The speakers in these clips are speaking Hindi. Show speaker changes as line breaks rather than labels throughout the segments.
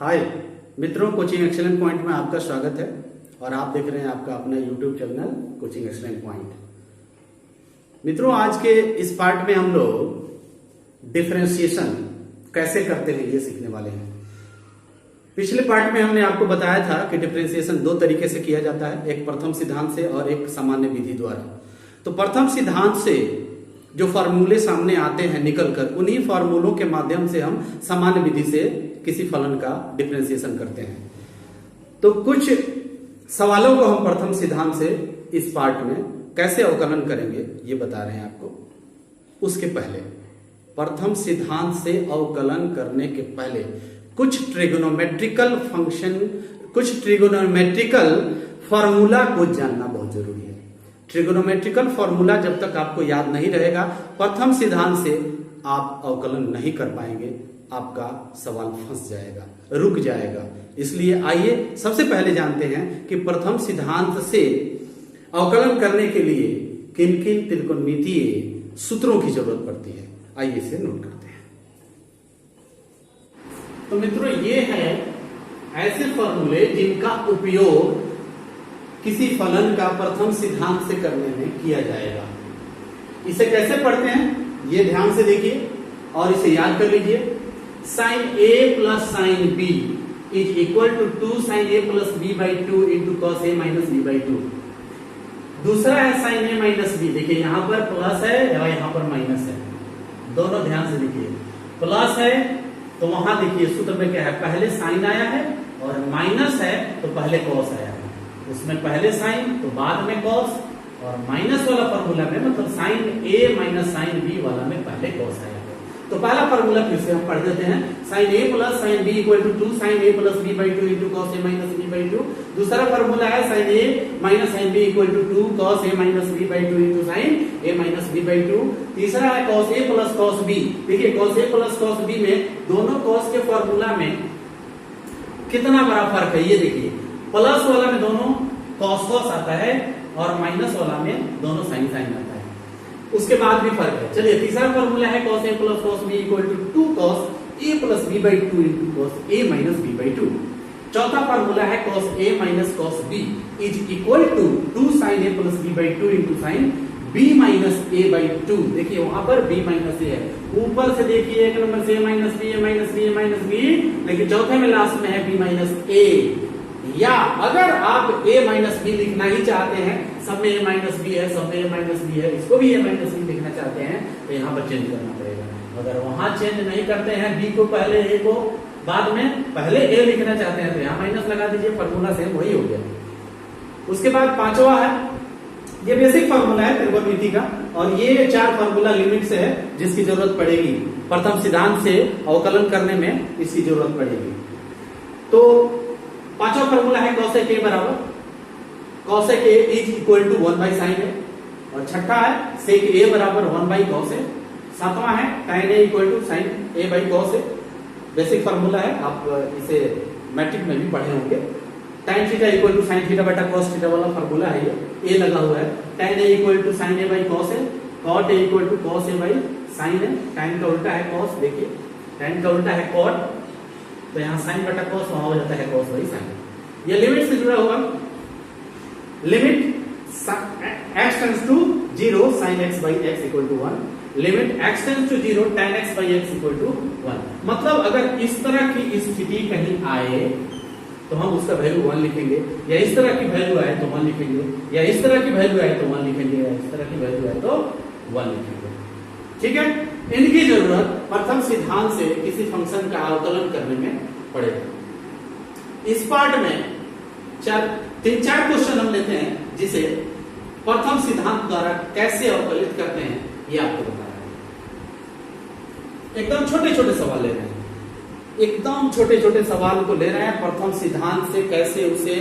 हाय मित्रों, कोचिंग एक्सीलेंट पॉइंट में आपका स्वागत है और आप देख रहे हैं आपका अपना YouTube channel coaching excellent point. मित्रों, आज के इस पार्ट में हम लोग डिफरेंशिएशन कैसे करते हैं ये सीखने वाले हैं। पिछले पार्ट में हमने आपको बताया था कि डिफरेंशिएशन दो तरीके से किया जाता है, एक प्रथम सिद्धांत से और एक सामान्य विधि द्वारा। तो प्रथम सिद्धांत से जो फार्मूले सामने आते हैं निकलकर, उन्हीं फार्मूलों के माध्यम से हम सामान्य विधि से किसी फलन का डिफरेंशिएशन करते हैं। तो कुछ सवालों को हम प्रथम सिद्धांत से इस पार्ट में कैसे अवकलन करेंगे ये बता रहे हैं आपको। उसके पहले प्रथम सिद्धांत से अवकलन करने के पहले कुछ ट्रिगोनोमेट्रिकल फंक्शन, कुछ ट्रिगोनोमेट्रिकल फॉर्मूला को जानना बहुत जरूरी है। ट्रिगोनोमेट्रिकल फॉर्मूला जब तक आपको याद नहीं रहेगा, प्रथम सिद्धांत से आप अवकलन नहीं कर पाएंगे, आपका सवाल फंस जाएगा, रुक जाएगा। इसलिए आइए सबसे पहले जानते हैं कि प्रथम सिद्धांत से अवकलन करने के लिए किन किन त्रिकोणमितीय सूत्रों की जरूरत पड़ती है। आइए इसे नोट करते हैं। तो मित्रों, ये है ऐसे फॉर्मूले जिनका उपयोग किसी फलन का प्रथम सिद्धांत से करने में किया जाएगा। इसे कैसे पढ़ते हैं ये ध्यान से देखिए और इसे याद कर लीजिए। Sine a plus sine b is equal to 2 sine a plus b by 2 into cos a minus b by 2। दूसरा है साइन ए माइनस बी। देखिए यहां पर प्लस है और यहां पर माइनस है, दोनों ध्यान से देखिए। प्लस है तो वहां देखिए सूत्र में क्या है, पहले साइन आया है, और माइनस है तो पहले कॉस आया है। उसमें पहले साइन तो बाद में कॉस, और माइनस वाला फॉर्मूला में मतलब sign a minus sine B वाला में पहले कॉस आया है। तो पहला फॉर्मूला फिर से हम पढ़ देते हैं। Sine a plus sine b equal to 2 sine a plus b by 2 into cos a minus b by 2। दूसरा फॉर्मूला है sine a minus sine b equal to 2 cos a minus b by 2 into sine a minus b by 2। तीसरा है cos a plus cos b. देखिए cos a plus cos b में दोनों कॉस के फॉर्मूला में कितना बड़ा फर्क है ये देखिए। प्लस वाला में दोनों कॉस कॉस आता है और माइनस वाला में दोनों साइन साइन आता है। उसके बाद भी फर्क है। चलिए तीसरा फॉर्मूला है cos a plus cos b equal to 2 cos a plus b by 2 into cos a minus b by 2। चौथा फॉर्मूला है cos a minus cos b is equal to 2 sin a plus b by 2 into sin b minus a by 2। देखिए वहां पर b माइनस a है, ऊपर से देखिए एक नंबर से a minus b, a minus b, a minus b, लेकिन चौथे में लास्ट में है b माइनस a। या अगर आप a माइनस बी लिखना ही चाहते हैं, सब में a माइनस बी है, सब में a माइनस बी है, इसको भी a माइनस बी लिखना चाहते हैं तो यहाँ पर चेंज करना पड़ेगा। अगर वहां चेंज नहीं करते हैं, b को पहले a को बाद में पहले a लिखना चाहते हैं तो यहाँ माइनस लगा दीजिए, फॉर्मूला सेम वही हो गया। उसके बाद पांचवा है, ये बेसिक फॉर्मूला है त्रिकोणमिति का, और ये 4 फॉर्मूला लिमिट से है जिसकी जरूरत पड़ेगी प्रथम सिद्धांत से अवकलन करने में, इसकी जरूरत पड़ेगी। तो पांचवा फॉर्मूला है cosec a बराबर cosec a is equal to 1 by sine a, और छठा है sec a बराबर 1 बाई cos a। सातवां है tan a equal to sin a by cos a। Basic formula है, आप इसे मैट्रिक में भी पढ़े होंगे। tan theta equal to sin theta बटा cos थीटा वाला फॉर्मूला है, ये a लगा हुआ है। tan a equal to sin a by cos a, cot a equal to cos a by sin a। tan का उल्टा है cos, देखिए tan का उल्टा है cot, तो यहाँ साइन बटा कॉस, वहां हो जाता है कॉस बाई साइन। ये लिमिट से जुड़ा हुआ, limit x tends to 0 sin x by x equal to 1, limit x tends to 0 tan x by x equal to 1। मतलब अगर इस तरह की स्थिति कहीं आए तो हम उसका वैल्यू 1 लिखेंगे, या इस तरह की वैल्यू आए तो 1 लिखेंगे, या इस तरह की वैल्यू आए तो 1 लिखेंगे, या इस तरह की वैल्यू आए तो 1 लिखेंगे। ठीक है, इनकी जरूरत प्रथम सिद्धांत से किसी फंक्शन का अवकलन करने में पड़ेगा। इस पार्ट में 3-4 क्वेश्चन हम लेते हैं जिसे प्रथम सिद्धांत द्वारा कैसे अवकलित करते हैं ये आपको बता रहे हैं। एकदम छोटे छोटे सवाल ले रहे हैं, एकदम छोटे छोटे सवाल को ले रहे हैं। प्रथम सिद्धांत से कैसे उसे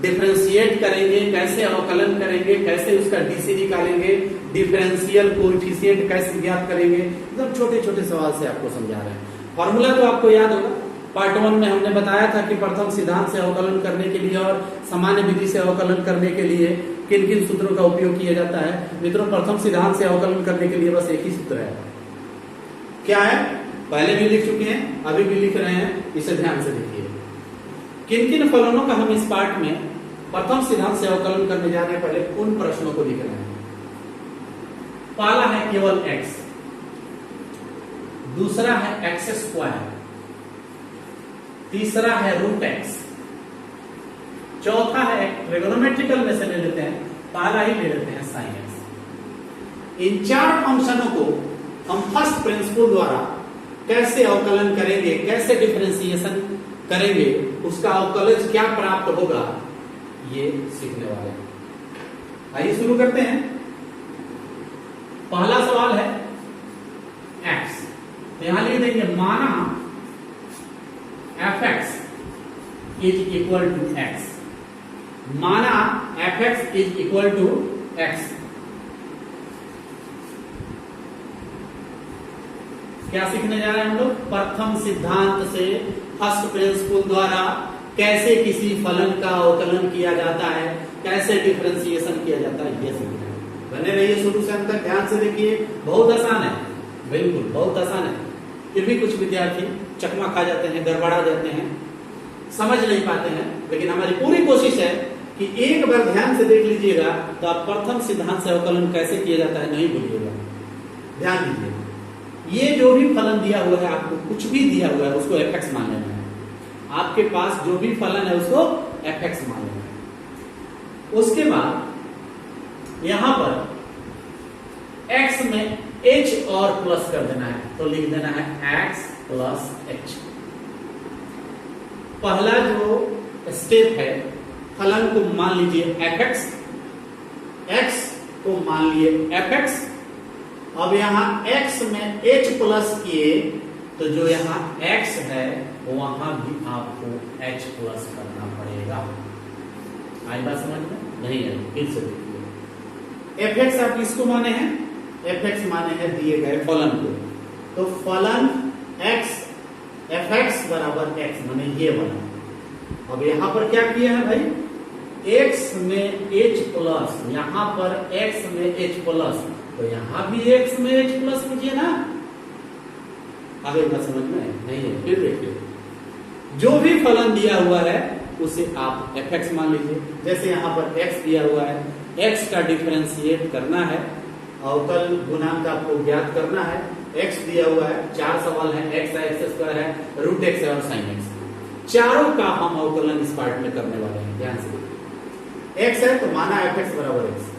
डिफरेंशिएट करेंगे, कैसे अवकलन करेंगे, कैसे उसका डीसी निकालेंगे, डिफरेंशियल कोएफिशिएंट कैसे ज्ञात करेंगे, एकदम छोटे छोटे सवाल से आपको समझा रहे हैं। फॉर्मूला तो आपको याद होगा, पार्ट 1 में हमने बताया था कि प्रथम सिद्धांत से अवकलन करने के लिए और सामान्य विधि से अवकलन करने के लिए किन किन सूत्रों का उपयोग किया जाता है। मित्रों, प्रथम सिद्धांत से अवकलन करने के लिए बस एक ही सूत्र है, क्या है, पहले भी लिख चुके हैं, अभी भी लिख रहे हैं, इसे ध्यान से देखिए। किन किन फलनों का हम इस पार्ट में प्रथम सिद्धांत से अवकलन करने जा रहे हैं, पहले उन प्रश्नों को लिख रहे हैं। पहला है केवल x, दूसरा है एक्स स्क्वायर, तीसरा है रूट एक्स, चौथा है ट्रिगोनोमेट्रिकल में से ले लेते हैं, पहला ही ले लेते हैं साइन एक्स। इन चार फंक्शनों को हम फर्स्ट प्रिंसिपल द्वारा कैसे अवकलन करेंगे, कैसे डिफरेंशिएशन करेंगे, उसका अवकलज क्या प्राप्त होगा, ये सीखने वाले हैं। आइए शुरू करते हैं। पहला सवाल है x, तो यहां लिख देंगे माना fx is equal to x, माना fx is equal to x। क्या सीखने जा रहे हैं हम लोग? प्रथम सिद्धांत से फर्स्ट प्रिंसिपल द्वारा कैसे किसी फलन का अवकलन किया जाता है, कैसे डिफरेंशिएशन किया जाता है, ये सीखना है। बने रहिए शुरू से अंत तक, ध्यान से देखिए, बहुत आसान है, बिल्कुल बहुत आसान है। फिर भी कुछ विद्यार्थी चकमा खा जाते हैं, गड़बड़ा जाते हैं, समझ नहीं पाते हैं, लेकिन हमारी पूरी कोशिश है कि एक बार ध्यान से देख लीजिएगा तो आप प्रथम सिद्धांत से अवकलन कैसे किया जाता है नहीं भूलिएगा। ध्यान दीजिए, ये जो भी फलन दिया हुआ है, आपको कुछ भी दिया हुआ है उसको fx मान लेना है। आपके पास जो भी फलन है उसको fx मान लेना है। उसके बाद यहां पर x में h और प्लस कर देना है, तो लिख देना है x प्लस h। पहला जो स्टेप है, फलन को मान लीजिए fx, x को मान लिए fx। अब यहां x में h प्लस किए तो जो यहां x है वहां भी आपको h प्लस करना पड़ेगा। आई बात समझ में? नहीं है, फिर से देखिए। fx आप किसको माने हैं? fx माने हैं दिए गए फलन को, तो फलन x fx बराबर x माने ये वाला। अब यहां पर क्या किया है भाई? x में h प्लस, यहां पर x में h प्लस, तो यहां भी x में h प्लस कीजिए ना। आगे बात समझ में नहीं है? फिर देखिए, जो भी फलन दिया हुआ है उसे आप fx मान लीजिए। जैसे यहां पर x दिया हुआ है, x का डिफरेंशिएट करना है, अवकल गुणांक आपको ज्ञात करना है। x दिया हुआ है, चार सवाल है, x है, x स्क्वायर है, रूट x है और साइन x। चारों का हम अवकलन इस पार्ट में करने वाले हैं। ध्यान से, x है तो माना fx बराबर x।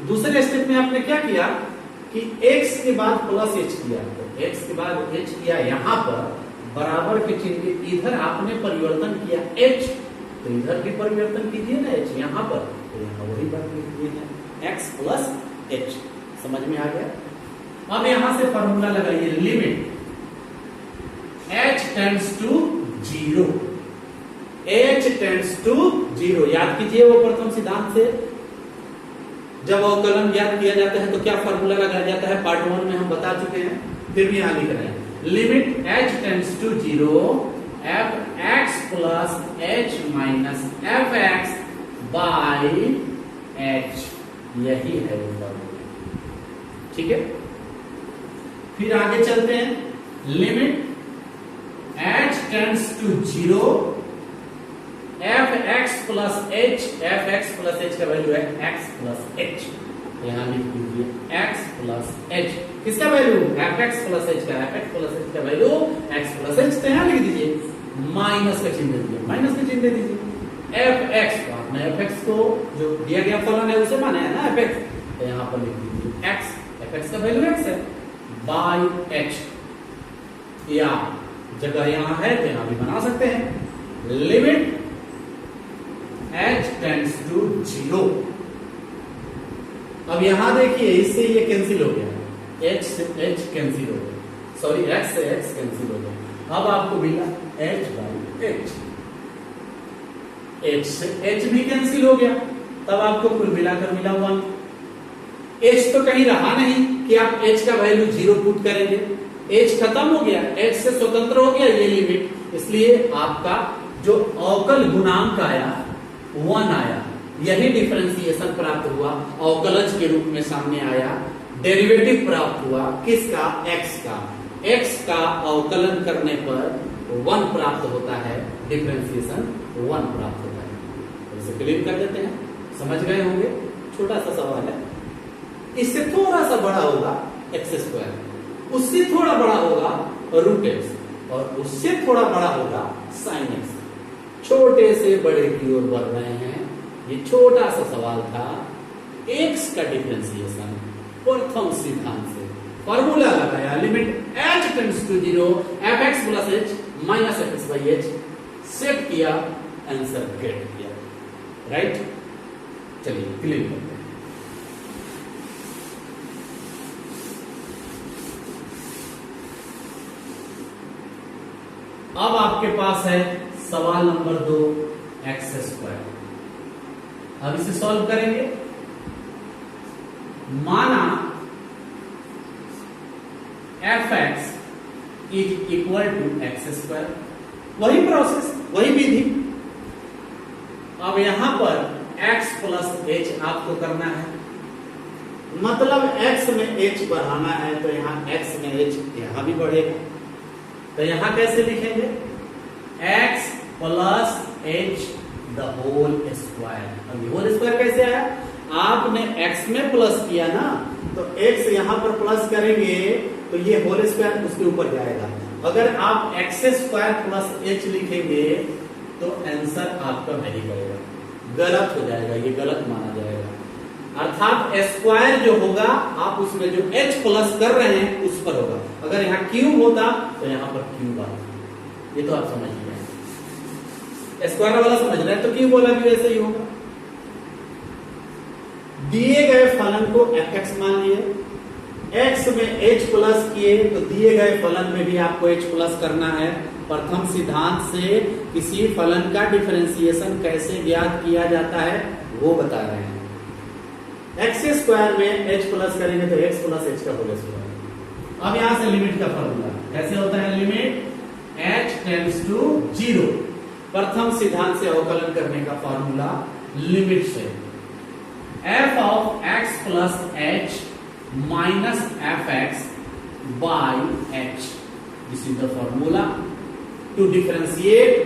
दूसरे स्टेप में आपने क्या किया कि x के बाद प्लस h किया, तो x के बाद h किया, यहां पर बराबर के चिन्ह इधर आपने परिवर्तन किया h, तो इधर भी परिवर्तन कीजिए ना h यहां पर, तो यहां वही बात लिख दिए हैं x प्लस h। समझ में आ गया? अब यहां से फॉर्मूला लगाइए, limit h tends to 0, h tends to 0। याद कीजिए वो प्रथम सिद्धांत से जब अवकलन ज्ञात किया जाता है तो क्या फॉर्मूला लगाया जाता है, पार्ट 1 में हम बता चुके हैं, फिर भी यहां लिख रहे हैं। Limit h tends to 0 fx plus h minus fx by h, यही है वो फॉर्मूला। ठीक है, फिर आगे चलते हैं। Limit h tends to 0 fx plus h, fx plus h का वैल्यू है x प्लस h, यहां लिख दीजिए x प्लस h। किसका वैल्यू? fx प्लस h का, fx प्लस h का वैल्यू x प्लस h, तो यहां लिख दीजिए माइनस का चिन्ह दीजिए, माइनस का चिन्ह दे दीजिए। fx को आपने fx को जो दिया गया फलन है उसे माना है ना fx, तो यहां पर लिख दीजिए x, fx का वैल्यू x है, बाय h, या जगह यहां है तो यहां भी बना सकते हैं। Limit h tends to 0। अब यहां देखिए, इससे ये कैंसिल हो गया, h से h कैंसिल हो गया, सॉरी x से x कैंसिल हो गया। अब आपको मिला h बाई h, h से h भी कैंसिल हो गया, तब आपको कुल मिलाकर मिला 1। h तो कहीं रहा नहीं कि आप h का वैल्यू 0 पुट करेंगे, h खत्म हो गया, h से स्वतंत्र हो गया ये लिमिट, इसलिए आपका जो अवकल गुणांक आया 1 आया, यही डिफरेंशिएशन प्राप्त हुआ, अवकलज के रूप में सामने आया, डेरिवेटिव प्राप्त हुआ किसका? x का। x का अवकलन करने पर 1 प्राप्त होता है, डिफरेंशिएशन 1 प्राप्त होता है। तो इसे क्लीन कर देते हैं, समझ गए होंगे। छोटा सा सवाल है, इससे थोड़ा सा बड़ा होगा एक्स स्क्वायर, उससे थोड़ा बड़ा होगा रूट एक्स और उससे थोड़ा बड़ा होगा साइन एक्स। छोटे से बड़े की ओर बढ़ रहे हैं। ये छोटा सा सवाल था एक्स का डिफरेंशिएशन प्रथम सिद्धांत से। फॉर्मूला लगाया, limit h tends to 0 fx plus h minus fx by h, set किया, आंसर गेट किया। राइट, चलिए क्लियर करते हैं। अब आपके पास है सवाल नंबर 2 एक्स स्क्वायर। अब इसे सॉल्व करेंगे। माना f x is equal to x square, वही प्रोसेस, वही विधि। अब यहां पर x प्लस h आपको करना है, मतलब x में h बढ़ाना है तो यहां x में h यहां भी बढ़ेगा। तो यहां कैसे लिखेंगे? x plus h the whole square. अब होल स्क्वायर कैसे आया? आपने x में प्लस किया ना, तो x यहां पर प्लस करेंगे तो ये होल स्क्वायर उसके ऊपर जाएगा। अगर आप x स्क्वायर प्लस h लिखेंगे तो आंसर आपका वैरी करेगा, गलत हो जाएगा, ये गलत माना जाएगा। अर्थात स्क्वायर जो होगा आप उसमें जो h प्लस कर रहे हैं उस पर होगा। अगर यहाँ क्यूब होता तो यहाँ पर क्यूब आता। ये तो आप समझ गए, स्क्वायर वाला समझ रहे हैं, तो क्यूब वाला भी वैसे ही होगा। दिए गए फलन को fx मान लिए, x में h प्लस किए तो दिए गए फलन में भी आपको h प्लस करना है। प्रथम सिद्धांत से किसी फलन का डिफरेंशिएशन कैसे ज्ञात किया जाता है वो बता रहे हैं। एक्स स्क्वायर में h प्लस करेंगे तो x प्लस h का होल स्क्वायर। अब यहां से लिमिट का फॉर्मूला कैसे होता है? लिमिट h टेंड्स टू 0, प्रथम सिद्धांत से अवकलन करने का फॉर्मूला लिमिट से f of x plus h minus fx by h। This is the formula to differentiate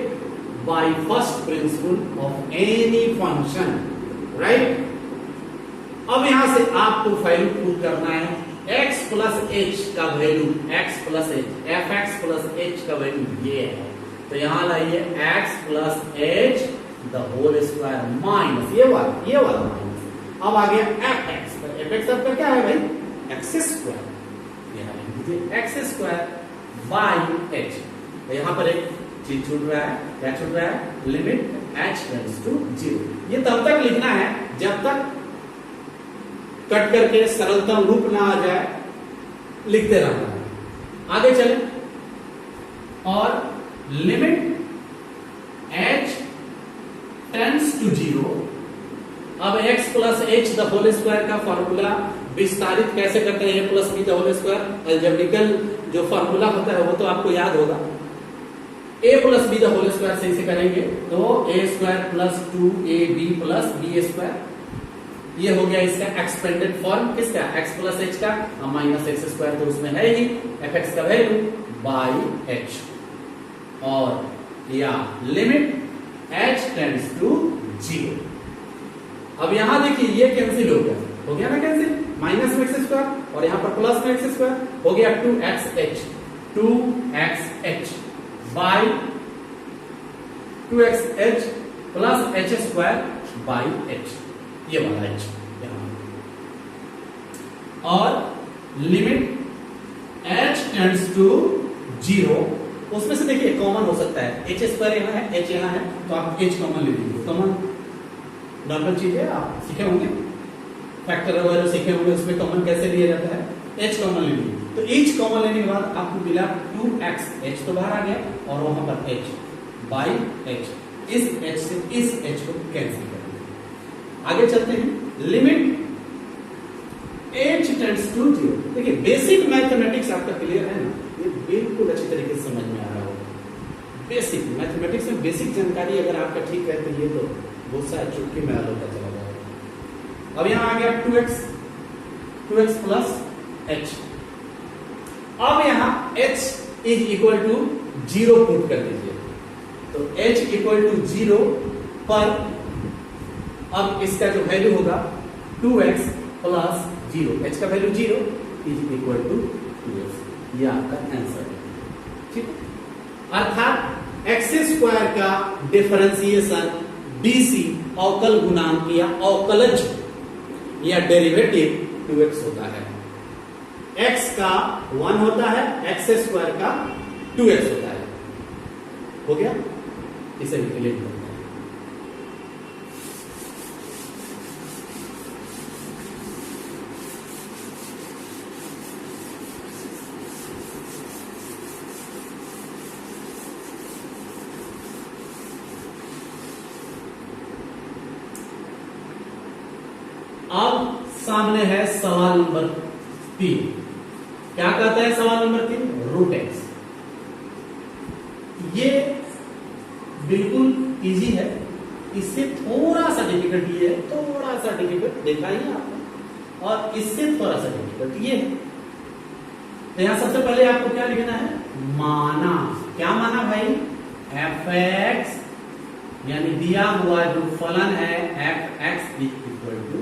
by first principle of any function, right? अब यहां से आपको वैल्यू प्रूव करना है। x प्लस h का value, x plus h, fx plus h का वैल्यू ये है, तो यहां लाइए x plus h the whole square minus ये वाला माइनस। अब आ गया fx, fx आपका क्या है भाई? x स्क्वायर, यहां लिख दीजिए x स्क्वायर बाई h। तो यहां पर एक चीज छूट रहा है, क्या छूट रहा है? Limit h tends to 0। ये तब तक लिखना है जब तक कट करके सरलतम रूप ना आ जाए, लिखते रहना है। आगे चले, और लिमिट h टेंड्स टू 0। अब x plus h the whole square का फॉर्मूला विस्तारित कैसे करते हैं? a plus b the whole square algebraic जो फॉर्मूला होता है वो तो आपको याद होगा। a plus b the whole square से इसे करेंगे तो a square plus 2ab plus b square, ये हो गया इसका एक्सपेंडेड फॉर्म। किसका? x प्लस h का, माइनस x स्क्वायर तो उसमें है ही, fx का वैल्यू बाई h। और या लिमिट h टेंड्स टू 0। अब यहां देखिए ये कैंसिल हो गया ना कैंसिल, माइनस में x स्क्वायर और यहां पर प्लस में x स्क्वायर हो गया 2xh by 2xh plus h square by h, ये वाला h यहां। और लिमिट h टेंड्स टू 0, उसमें से देखिए कॉमन हो सकता है, h स्क्वायर यहां है, h यहां है, तो आप h कॉमन ले लीजिए। कॉमन नॉर्मल चीज है, आप सीखे होंगे, फैक्टर वगैरह सीखे होंगे, उसमें कॉमन कैसे लिया जाता है? h कॉमन ले लीजिए। तो h कॉमन लेने के बाद आपको मिला 2x, h तो बाहर आ गया और वहां पर h बाई h, इस h से इस h को कैंसिल कर दिया। आगे चलते हैं, लिमिट h टेंड्स टू 0। देखिए बेसिक मैथमेटिक्स आपका क्लियर है ना, ये बिल्कुल अच्छी तरीके से समझ में आ रहा होगा। बेसिक मैथमेटिक्स में बेसिक जानकारी अगर आपका ठीक है तो ये तो बहुत सारा चुटकी में हल होता चला जाएगा। अब यहां आ गया 2x प्लस h। अब यहां h is equal to zero put कर दीजिए। तो h इक्वल टू 0 पर अब इसका जो वैल्यू होगा 2x प्लस 0, h का value 0 is equal to 2x, ये आपका आंसर है। ठीक, अर्थात एक्स स्क्वायर का डिफरेंशिएशन BC अवकल गुणांक या अवकलज या डेरिवेटिव 2x होता है। x का 1 होता है, एक्स स्क्वायर का 2x होता है। हो गया, इसे भी क्लियर करते हैं। अब सामने है सवाल नंबर 3। क्या कहता है सवाल नंबर 3? Root x. ये बिल्कुल इजी है, इससे थोड़ा सा डिफिकल्ट ये है, थोड़ा सा डिफिकल्ट देखा ही आपने, और इससे थोड़ा सा डिफिकल्ट ये है। तो यहां सबसे पहले आपको क्या लिखना है? माना। क्या माना भाई? fx, यानी दिया हुआ जो फलन है fx equal to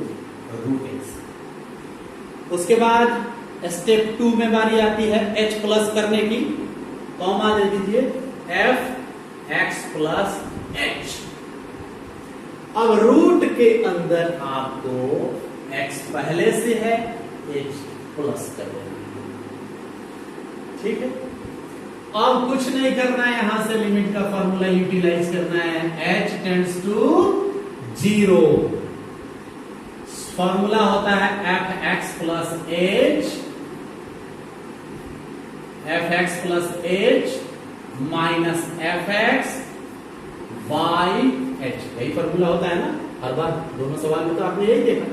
root x. उसके बाद स्टेप 2 में बारी आती है h प्लस करने की, कॉमा दे दीजिए f x प्लस h। अब रूट के अंदर आपको x पहले से है, h प्लस कर देना। ठीक है, अब कुछ नहीं करना है, यहां से लिमिट का फॉर्मूला यूटिलाइज करना है। h टेंड्स टू 0, फॉर्मूला होता है fx plus h, fx plus h minus fx by h। यही फॉर्मूला होता है ना, हर बार दोनों सवाल में तो आपने यही देखा।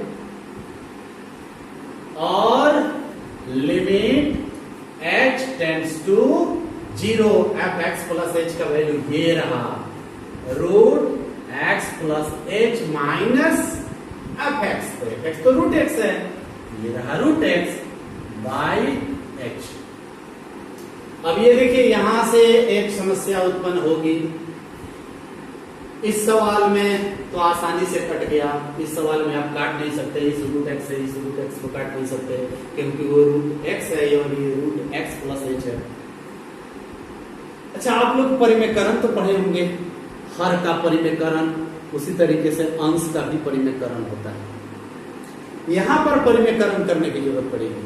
और limit h tends to 0, fx plus h का वैल्यू ये रहा, root x plus h minus fx, तो fx तो रूट x है, ये रहा रूट x बाई h। अब ये देखिए, यहां से एक समस्या उत्पन्न होगी। इस सवाल में तो आसानी से कट गया, इस सवाल में आप काट नहीं सकते, इस रूट x से इस रूट x को काट नहीं सकते, क्योंकि वो रूट x है और ये रूट x प्लस h है। अच्छा, आप लोग परिमेयकरण तो पढ़े होंगे, हर का परिमेयकरण, उसी तरीके से अंश का भी परिमेयकरण होता है। यहां पर परिमेयकरण करने की जरूरत पड़ेगी।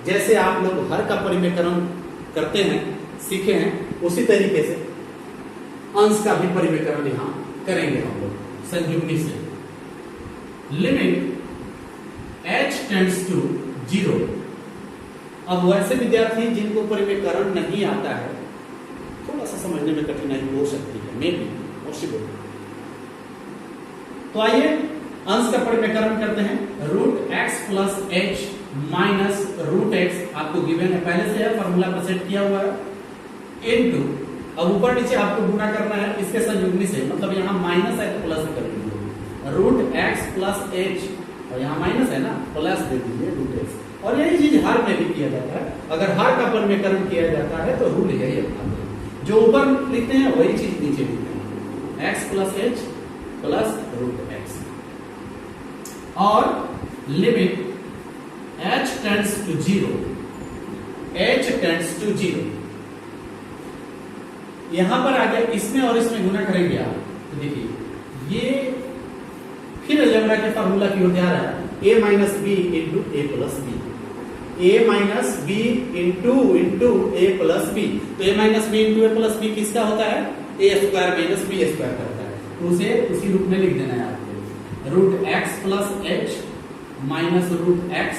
जैसे आप लोग हर का परिमेयकरण करते हैं, सीखे हैं, उसी तरीके से अंश का भी परिमेयकरण यहां करेंगे हम लोग संयुग्मी से। Limit h tends to 0। अब वैसे विद्यार्थी जिनको परिमेयकरण नहीं आता है, थोड़ा सा समझने में कठिनाई हो सकती है, मे बी पॉसिबल। तो आइए अंश का परिमेयकरण करते हैं। Root x plus h minus root x आपको गिवन है, पहले से है, फॉर्मूला पर सेट किया हुआ है, इनटू, अब ऊपर नीचे आपको गुणा करना है इसके संयुग्मी से, मतलब यहाँ माइनस है तो प्लस कर दीजिए, रूट x प्लस h, और यहाँ माइनस है ना, प्लस दे दीजिए रूट x। और यही चीज हर में भी किया जाता है, अगर हर का परिमेयकरण किया जाता है तो रूल यही अपनाते हैं, जो ऊपर लिखते हैं वही चीज नीचे लिखते हैं, x plus h plus root x। और limit h tends to 0, h tends to 0। यहां पर आ गया, इसमें और इसमें गुना करेंगे आप, तो देखिए ये फिर अलजेब्रा के फार्मूला की ओर जा रहा है, a minus b into a plus b, a minus b into a plus b. तो a minus b into a plus b किसका होता है? a square minus b square का होता है। तो उसे उसी रूप में लिख देना है आपको, root x plus h minus root x,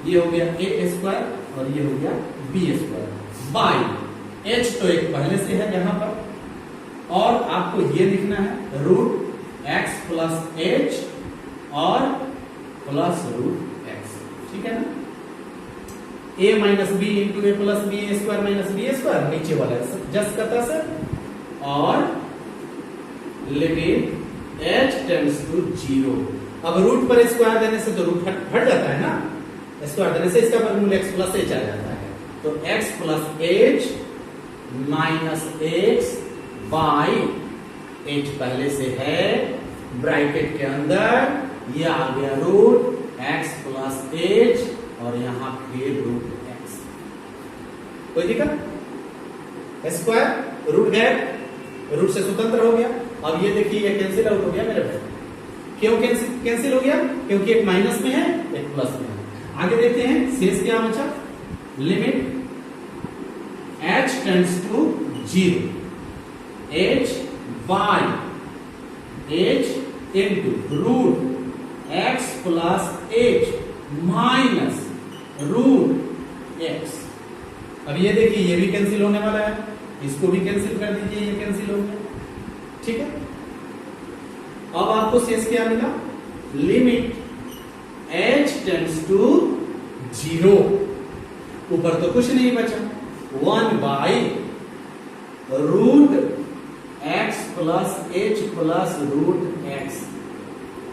ये हो गया a स्क्वायर और ये हो गया b स्क्वायर बाई h, तो एक पहले से है यहां पर, और आपको ये लिखना है रूट x प्लस h और प्लस रूट x। ठीक है ना, a minus b into a plus b square minus b square, नीचे वाला जस्ट करता सर, और लिमिट h टेंड्स टू 0। अब रूट पर स्क्वायर देने से तो रूट हट जाता है ना, स्क्वायर देने से इसका वर्गमूल x प्लस h आ जाता है, तो x plus h minus x by H पहले से है, ब्रैकेट के अंदर ये आ गया रूट एक्स प्लस एच और यहां फिर रूट एक्स। कोई दिक्कत? स्क्वायर रूट गैप, रूट से स्वतंत्र हो गया। अब ये देखिए ये कैंसिल आउट हो गया मेरे भाई। क्यों कैंसिल हो गया? क्योंकि एक माइनस में है एक प्लस में है। आगे देखते हैं शेष क्या बचा। Limit h tends to 0, h by h into root x plus h minus root x। अब ये देखिए ये भी कैंसिल होने वाला है, इसको भी कैंसिल कर दीजिए, ये कैंसिल हो गया। ठीक है, अब आपको शेष क्या मिला? लिमिट h टेंड्स टू 0, ऊपर तो कुछ नहीं बचा, 1 by root x plus h plus root x।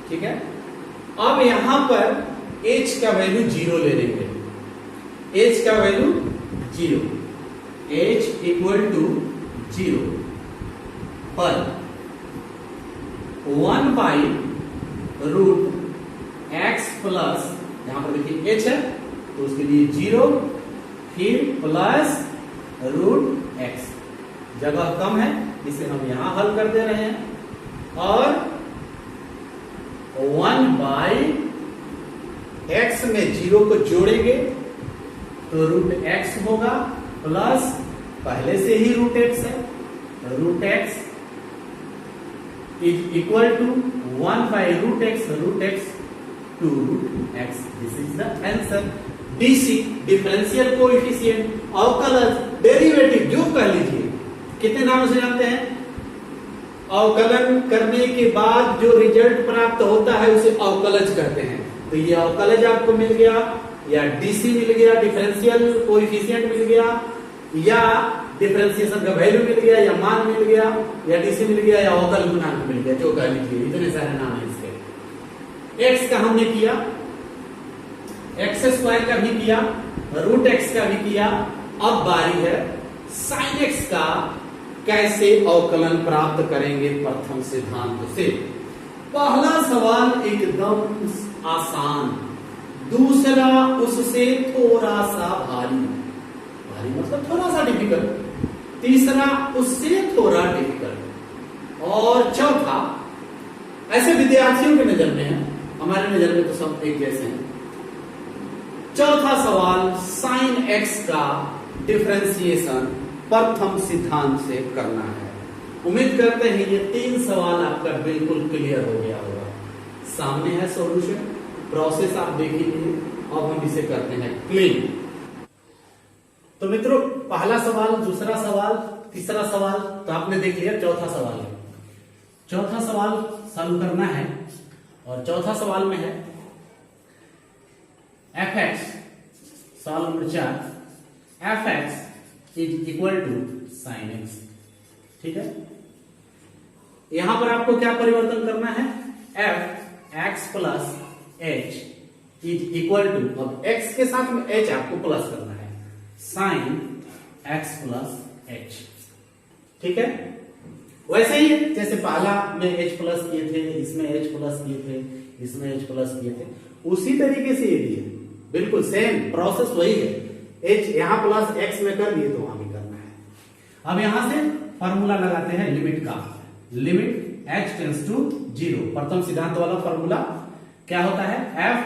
ठीक है, अब यहां पर h का वैल्यू 0 ले लेंगे। h का वैल्यू 0, h इक्वल टू 0 पर 1 बाई रूट x प्लस, यहां पर देखिए h है तो उसके लिए 0, फिर प्लस रूट x। जगह कम है इसे हम यहां हल कर दे रहे हैं और 1 बाई x में 0 को जोड़ेंगे तो रूट x होगा, प्लस पहले से ही रूट x है, root x is equal to 1 by root x two root x। This is the answer. DC differential coefficient, अवकलज, डेरिवेटिव जो कह लीजिए, कितने नामों से जानते हैं? अवकलन करने के बाद जो रिजल्ट प्राप्त होता है उसे अवकलज कहते हैं। तो ये अवकलज आपको मिल गया, या डीसी मिल गया, डिफरेंशियल कोएफिशिएंट मिल गया, या डिफरेंशिएशन का वैल्यू मिल गया, या मान मिल गया, या डीसी मिल गया, या अवकल गुणांक मिल गया, जो कह लीजिए। इतने सारे नाम है इसके। एक्स का हमने किया, एक्स स्क्वायर का भी किया, रूट एक्स का भी किया। अब बारी है साइन एक्स का कैसे अवकलन प्राप्त करेंगे प्रथम सिद्धांत से। पहला सवाल एकदम आसान, दूसरा उससे थोड़ा सा भारी, भारी मतलब थोड़ा सा डिफिकल्ट, तीसरा उससे थोड़ा डिफिकल्ट, और चौथा ऐसे विद्यार्थियों के नजर में है, हमारे नजर में तो सब एक जैसे हैं। चौथा सवाल साइन एक्स का डिफरेंशिएशन प्रथम सिद्धांत से करना है। उम्मीद करते हैं ये 3 सवाल आपका बिल्कुल क्लियर हो गया होगा। सामने है सॉल्यूशन, प्रोसेस आप देख लीजिए। अब हम इसे करते हैं क्लीन। तो मित्रों, पहला सवाल, दूसरा सवाल, तीसरा सवाल तो आपने देख लिया। चौथा सवाल है, चौथा सवाल सॉल्व करना है, और चौथा सवाल में है एफ एक्स, सवाल नंबर 4, f x is equal to sine x. ठीक है, यहां पर आपको क्या परिवर्तन करना है? F x plus h is equal to, अब एक्स के साथ में एच आपको प्लस करना है, साइन एक्स प्लस एच। ठीक है, वैसे ही जैसे पहला में एच प्लस किए थे, इसमें एच प्लस किए थे, इसमें एच प्लस किए थे, उसी तरीके से ये दिए, बिल्कुल सेम प्रोसेस वही है। एच यहां प्लस एक्स में कर दिए तो वहां भी करना है। अब यहां से फॉर्मूला लगाते हैं लिमिट का। लिमिट h टेंड्स टू 0, प्रथम सिद्धांत वाला फॉर्मूला क्या होता है? F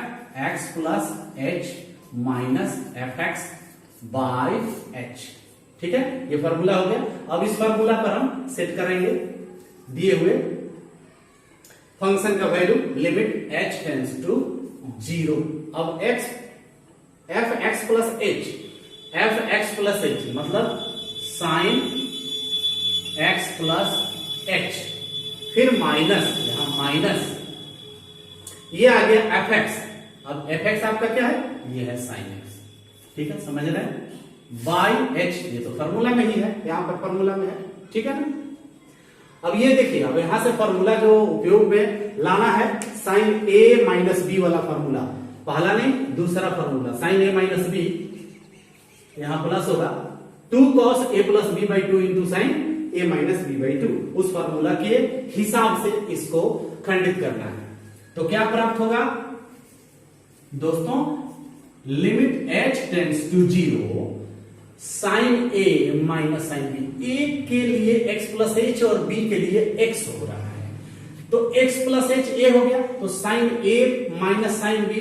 x plus h minus F x by H. ठीक है, ये फॉर्मूला हो गया। अब इस फॉर्मूला पर हम सेट करेंगे दिए हुए फंक्शन का value, limit h tends to 0। अब x f x plus h, f x plus h मतलब साइन एक्स प्लस एच, फिर माइनस, यहां माइनस, ये आ गया एफ एक्स। अब एफ एक्स आपका क्या है? ये है साइन एक्स। ठीक है, समझ रहे हैं? बाई एच, ये तो फॉर्मूला में ही है, यहां पर फॉर्मूला में है। ठीक है ना? अब ये देखिए, अब यहां से फॉर्मूला जो उपयोग में लाना है, साइन ए माइनस बी वाला फॉर्मूला, पहला नहीं दूसरा formula, sine a minus b, यहां प्लस होगा 2 cos a plus b by two into sine a minus b by two. उस फॉर्मूला के हिसाब से इसको खंडित करना है। तो क्या प्राप्त होगा दोस्तों, limit h tends to 0 sine a minus sine b। a के लिए x प्लस एच और b के लिए x हो रहा है, तो x प्लस एच a हो गया, तो sine a minus sine b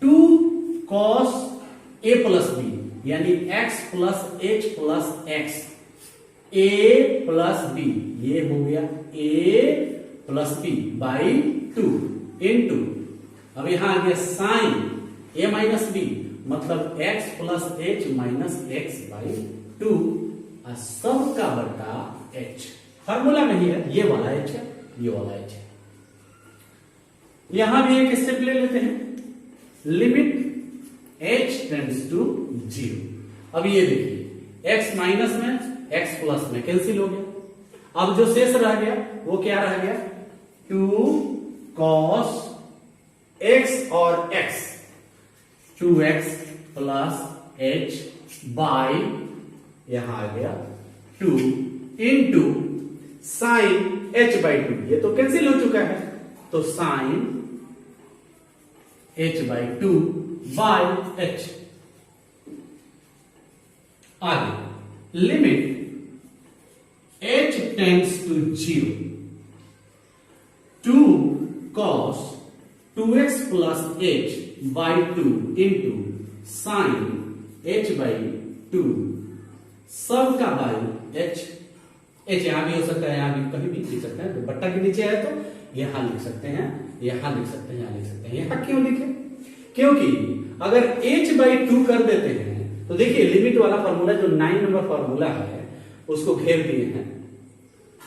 2 cos a plus b, यानी x plus h plus x a plus b, ये हो गया a plus b by 2 into, अब यहां आ गया साइन a माइनस b, मतलब x plus h minus x by 2 सब का बटा h। फॉर्मूला में ही है, ये वाला h है, ये वाला h है। यहां भी एक स्टेप ले लेते हैं, लिमिट h टेंड्स टू 0। अब ये देखिए x माइनस में x प्लस में कैंसिल हो गया। अब जो शेष रह गया वो क्या रह गया, 2 cos x और x, 2x plus h by यहां आ गया 2 इंटू साइन h बाई 2, ये तो कैंसिल हो चुका है, तो sine h by 2 by h। आगे limit h tends to 0 2 cos 2x plus h by 2 into sine h by 2 सब का बाई h। h यहां भी हो सकता है, यहां भी कहीं भी लिख सकते हैं, बट्टा के नीचे है तो यहां लिख सकते हैं, यहां लिख सकते हैं, यहां लिख सकते हैं। यहां क्यों लिखे, क्योंकि अगर h बाई 2 कर देते हैं तो देखिए लिमिट वाला फॉर्मूला जो 9 नंबर फॉर्मूला है उसको घेर दिए हैं।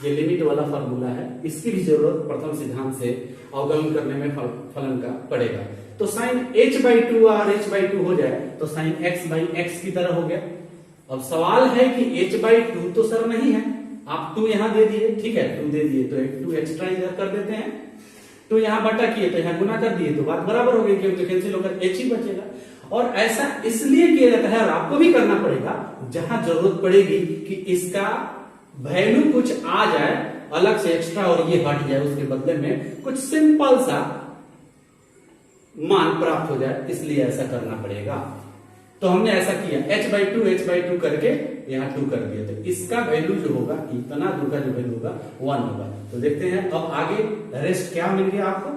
ये लिमिट वाला फॉर्मूला है, इसकी भी जरूरत प्रथम सिद्धांत से अवगमन करने में फलन का पड़ेगा। तो साइन h बाई 2 और h बाई 2 हो जाए तो साइन x बाई x की तरह हो गया। अब सवाल है कि h बाई 2 तो सर नहीं है, आप 2 यहां दे दिए, ठीक है 2 दे दिए तो एक 2 एक्स्ट्रा इधर कर देते हैं, 2 यहां बटा किए तो यहां गुना कर दिए तो बात बराबर हो गई, क्योंकि कैंसिल होकर h ही बचेगा। और ऐसा इसलिए किया जाता है और आपको भी करना पड़ेगा जहां जरूरत पड़ेगी कि इसका वैल्यू कुछ आ जाए अलग से एक्स्ट्रा और ये हट जाए, उसके बदले में कुछ सिंपल सा मान प्राप्त हो जाए, इसलिए ऐसा करना पड़ेगा। तो हमने ऐसा किया, h बाई 2 करके यहां 2 कर दिया, तो इसका वैल्यू जो होगा, इतना दूर का जो वैल्यू होगा 1 होगा। तो देखते हैं अब आगे रेस्ट क्या मिल गया आपको,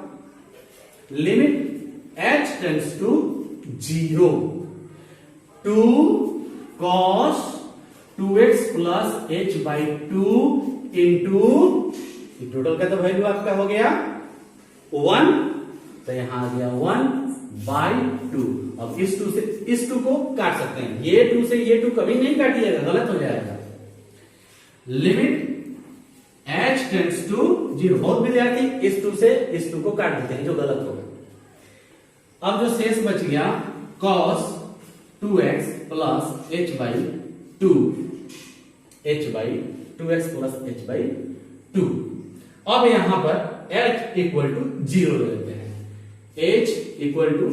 limit h tends to 0 2 cos 2x plus h by 2 into total का तो वैल्यू आपका हो गया 1, तो यहां आ गया 1 बाई 2। अब इस 2 से इस 2 को काट सकते हैं, ये 2 से ये 2 कभी नहीं काटिएगा, गलत हो जाएगा। Limit h tends to 0। बहुत विद्यार्थी इस 2 से इस 2 को काट देते हैं, जो गलत होगा। अब जो शेष बच गया cos 2x plus h by 2, h by 2x plus h by 2। अब यहां पर h इक्वल टू 0 ले लेते हैं, h इक्वल टू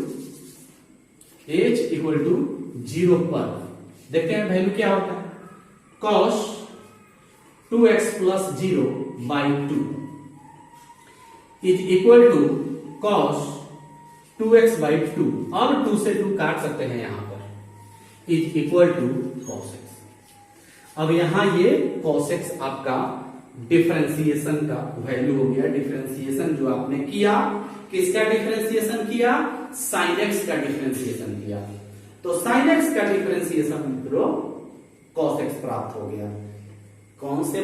0 पर देखते हैं वैल्यू क्या होता है, cos 2x plus 0 by 2 is equal to cos 2x by 2। अब 2 से 2 काट सकते हैं यहां पर, is equal to cos x। अब यहां ये cos x आपका डिफरेंशिएशन का वैल्यू हो गया। डिफरेंशिएशन जो आपने किया, किसका डिफरेंशिएशन किया, sin x का डिफरेंशिएशन किया, तो sin x का डिफरेंशिएशन मित्रों cos x प्राप्त हो गया। कौन से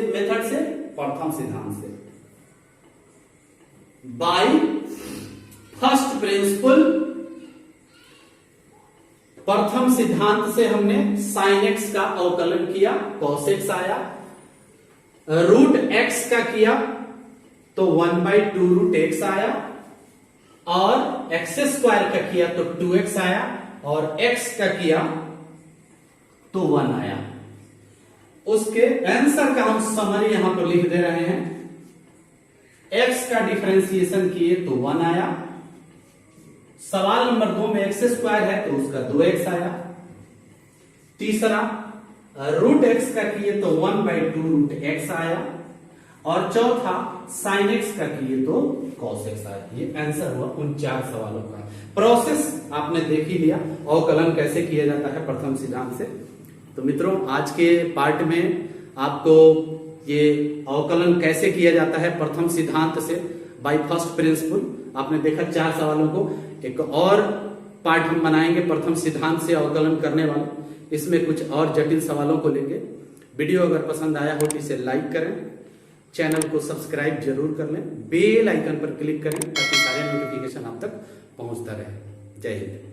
मेथड से, प्रथम सिद्धांत से, बाय फर्स्ट प्रिंसिपल। प्रथम सिद्धांत से हमने sin x का अवकलन किया, cos x आया, रूट x का किया तो 1 बाई 2 रूट x आया, और x स्क्वायर का किया तो 2x आया, और x का किया तो 1 आया। उसके आंसर का हम समरी यहां पर लिख दे रहे हैं, x का डिफरेंशिएशन किए तो 1 आया, सवाल नंबर 2 में x स्क्वायर है तो उसका 2x आया, तीसरा रूट एक्स का किए तो 1/2 रूट एक्स आया, और चौथा साइन एक्स का किए तो कॉस एक्स आया। ये आंसर हुआ उन 4 सवालों का। प्रोसेस आपने देख ही लिया, अवकलन कैसे किया जाता है प्रथम सिद्धांत से। तो मित्रों, आज के पार्ट में आपको ये अवकलन कैसे किया जाता है प्रथम सिद्धांत से बाय फर्स्ट प्रिंसिपल, आपने देखा 4 सवालों को। एक और पार्ट हम बनाएंगे प्रथम सिद्धांत से अवकलन करने वाले, इसमें कुछ और जटिल सवालों को लेंगे। वीडियो अगर पसंद आया हो तो इसे लाइक करें, चैनल को सब्सक्राइब जरूर कर लें, बेल आइकन पर क्लिक करें ताकि सारे नोटिफिकेशन आप तक पहुंचता रहे। जय हिंद।